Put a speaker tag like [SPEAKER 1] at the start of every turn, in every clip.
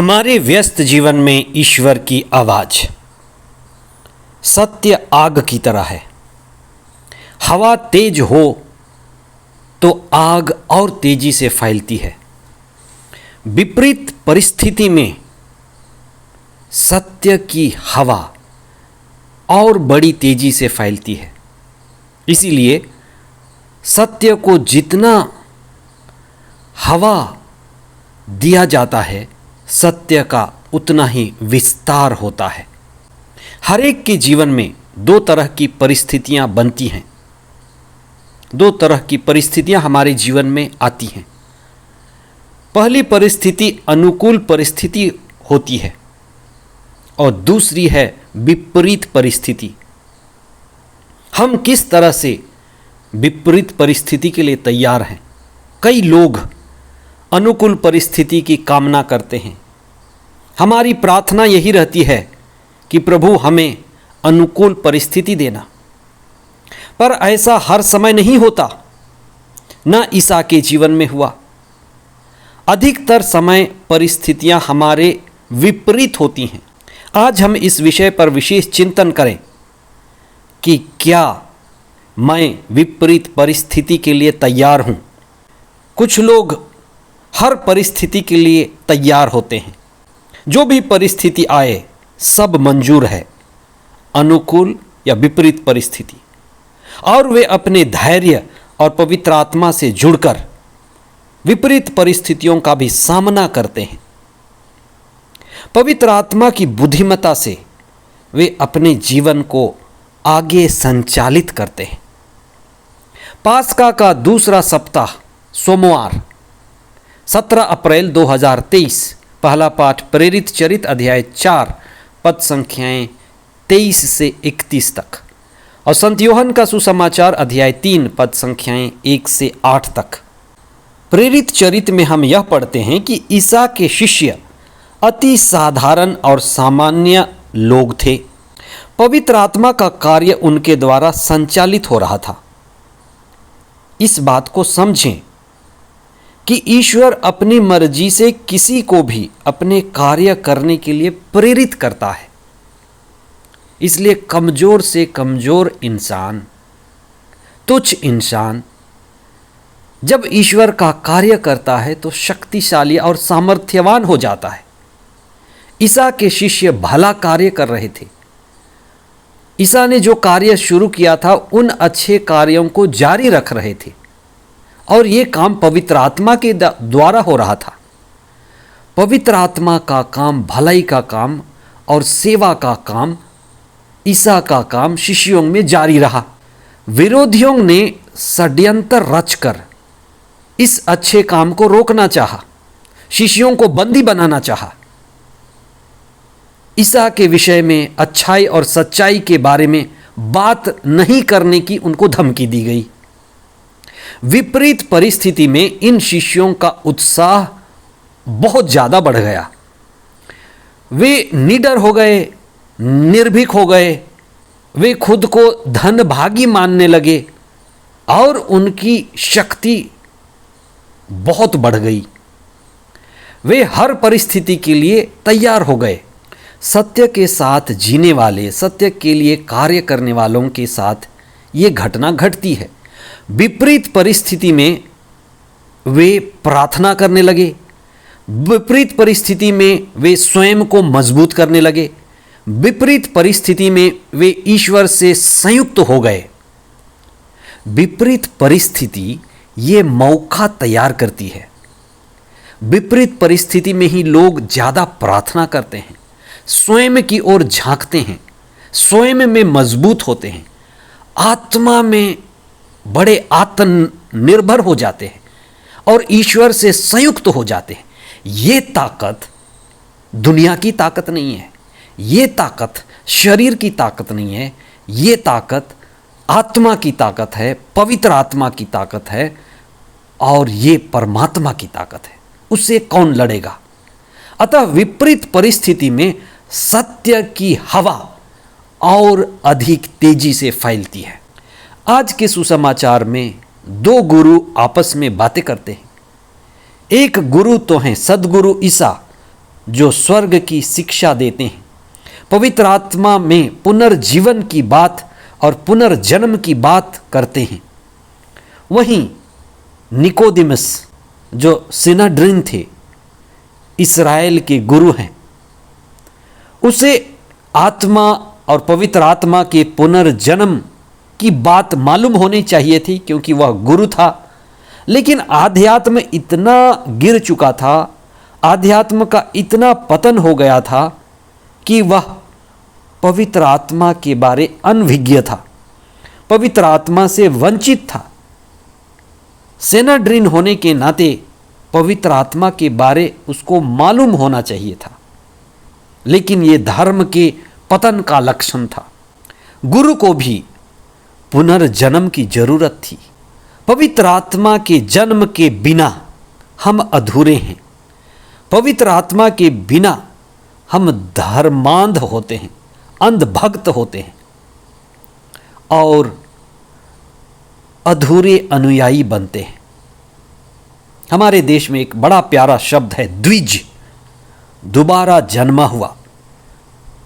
[SPEAKER 1] हमारे व्यस्त जीवन में ईश्वर की आवाज सत्य आग की तरह है। हवा तेज हो तो आग और तेजी से फैलती है। विपरीत परिस्थिति में सत्य की हवा और बड़ी तेजी से फैलती है। इसीलिए सत्य को जितना हवा दिया जाता है, सत्य का उतना ही विस्तार होता है। हर एक के जीवन में दो तरह की परिस्थितियां बनती हैं। दो तरह की परिस्थितियां हमारे जीवन में आती हैं। पहली परिस्थिति अनुकूल परिस्थिति होती है और दूसरी है विपरीत परिस्थिति। हम किस तरह से विपरीत परिस्थिति के लिए तैयार हैं? कई लोग अनुकूल परिस्थिति की कामना करते हैं। हमारी प्रार्थना यही रहती है कि प्रभु हमें अनुकूल परिस्थिति देना। पर ऐसा हर समय नहीं होता। न ईसा के जीवन में हुआ। अधिकतर समय परिस्थितियां हमारे विपरीत होती हैं। आज हम इस विषय पर विशेष चिंतन करें कि क्या मैं विपरीत परिस्थिति के लिए तैयार हूं? कुछ लोग हर परिस्थिति के लिए तैयार होते हैं। जो भी परिस्थिति आए सब मंजूर है, अनुकूल या विपरीत परिस्थिति, और वे अपने धैर्य और पवित्र आत्मा से जुड़कर विपरीत परिस्थितियों का भी सामना करते हैं। पवित्र आत्मा की बुद्धिमत्ता से वे अपने जीवन को आगे संचालित करते हैं। पास्का का दूसरा सप्ताह सोमवार 17 अप्रैल 2023, पहला पाठ प्रेरित चरित अध्याय 4 पद संख्याएं 23 से 31 तक, और संत यूहन्ना का सुसमाचार अध्याय 3 पद संख्याएं 1 से 8 तक। प्रेरित चरित में हम यह पढ़ते हैं कि ईसा के शिष्य अति साधारण और सामान्य लोग थे। पवित्र आत्मा का कार्य उनके द्वारा संचालित हो रहा था। इस बात को समझें कि ईश्वर अपनी मर्जी से किसी को भी अपने कार्य करने के लिए प्रेरित करता है। इसलिए कमजोर से कमजोर इंसान, तुच्छ इंसान जब ईश्वर का कार्य करता है तो शक्तिशाली और सामर्थ्यवान हो जाता है। ईसा के शिष्य भला कार्य कर रहे थे। ईसा ने जो कार्य शुरू किया था उन अच्छे कार्यों को जारी रख रहे थे, और ये काम पवित्र आत्मा के द्वारा हो रहा था। पवित्र आत्मा का काम, भलाई का काम और सेवा का काम, ईसा का काम शिष्यों में जारी रहा। विरोधियों ने षड्यंत्र रचकर इस अच्छे काम को रोकना चाहा, शिष्यों को बंदी बनाना चाहा। ईसा के विषय में अच्छाई और सच्चाई के बारे में बात नहीं करने की उनको धमकी दी गई। विपरीत परिस्थिति में इन शिष्यों का उत्साह बहुत ज्यादा बढ़ गया। वे निडर हो गए, निर्भीक हो गए। वे खुद को धनभागी मानने लगे और उनकी शक्ति बहुत बढ़ गई। वे हर परिस्थिति के लिए तैयार हो गए। सत्य के साथ जीने वाले, सत्य के लिए कार्य करने वालों के साथ ये घटना घटती है। विपरीत परिस्थिति में वे प्रार्थना करने लगे। विपरीत परिस्थिति में वे स्वयं को मजबूत करने लगे। विपरीत परिस्थिति में वे ईश्वर से संयुक्त हो गए। विपरीत परिस्थिति ये मौका तैयार करती है। विपरीत परिस्थिति में ही लोग ज़्यादा प्रार्थना करते हैं, स्वयं की ओर झांकते हैं, स्वयं में मजबूत होते हैं, आत्मा में बड़े आत्मनिर्भर हो जाते हैं और ईश्वर से संयुक्त हो जाते हैं। ये ताकत दुनिया की ताकत नहीं है। ये ताकत शरीर की ताकत नहीं है। ये ताकत आत्मा की ताकत है, पवित्र आत्मा की ताकत है, और ये परमात्मा की ताकत है। उससे कौन लड़ेगा? अतः विपरीत परिस्थिति में सत्य की हवा और अधिक तेजी से फैलती है। आज के सुसमाचार में दो गुरु आपस में बातें करते हैं। एक गुरु तो हैं सदगुरु ईसा, जो स्वर्ग की शिक्षा देते हैं, पवित्र आत्मा में पुनर्जीवन की बात और पुनर्जन्म की बात करते हैं। वहीं निकोदिमस जो सिनेड्रिन थे, इस्राएल के गुरु हैं, उसे आत्मा और पवित्र आत्मा के पुनर्जन्म की बात मालूम होनी चाहिए थी क्योंकि वह गुरु था। लेकिन आध्यात्म इतना गिर चुका था, आध्यात्म का इतना पतन हो गया था कि वह पवित्र आत्मा के बारे अनभिज्ञ था, पवित्र आत्मा से वंचित था। सिनेड्रिन होने के नाते पवित्र आत्मा के बारे उसको मालूम होना चाहिए था, लेकिन यह धर्म के पतन का लक्षण था। गुरु को भी पुनर्जन्म की जरूरत थी। पवित्र आत्मा के जन्म के बिना हम अधूरे हैं। पवित्र आत्मा के बिना हम धर्मांध होते हैं, अंधभक्त होते हैं और अधूरे अनुयायी बनते हैं। हमारे देश में एक बड़ा प्यारा शब्द है द्विज, दोबारा जन्मा हुआ,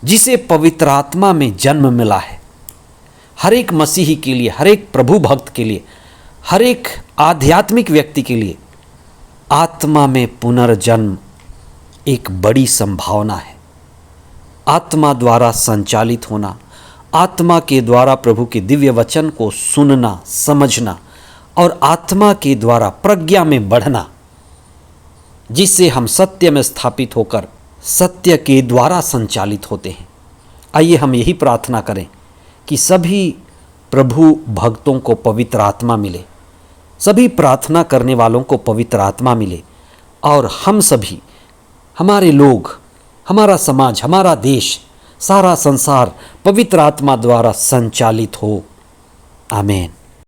[SPEAKER 1] जिसे पवित्र आत्मा में जन्म मिला है। हर एक मसीही के लिए, हर एक प्रभु भक्त के लिए, हर एक आध्यात्मिक व्यक्ति के लिए आत्मा में पुनर्जन्म एक बड़ी संभावना है। आत्मा द्वारा संचालित होना, आत्मा के द्वारा प्रभु के दिव्य वचन को सुनना, समझना और आत्मा के द्वारा प्रज्ञा में बढ़ना, जिससे हम सत्य में स्थापित होकर सत्य के द्वारा संचालित होते हैं। आइए हम यही प्रार्थना करें कि सभी प्रभु भक्तों को पवित्र आत्मा मिले, सभी प्रार्थना करने वालों को पवित्र आत्मा मिले और हम सभी, हमारे लोग, हमारा समाज, हमारा देश, सारा संसार पवित्र आत्मा द्वारा संचालित हो। आमीन।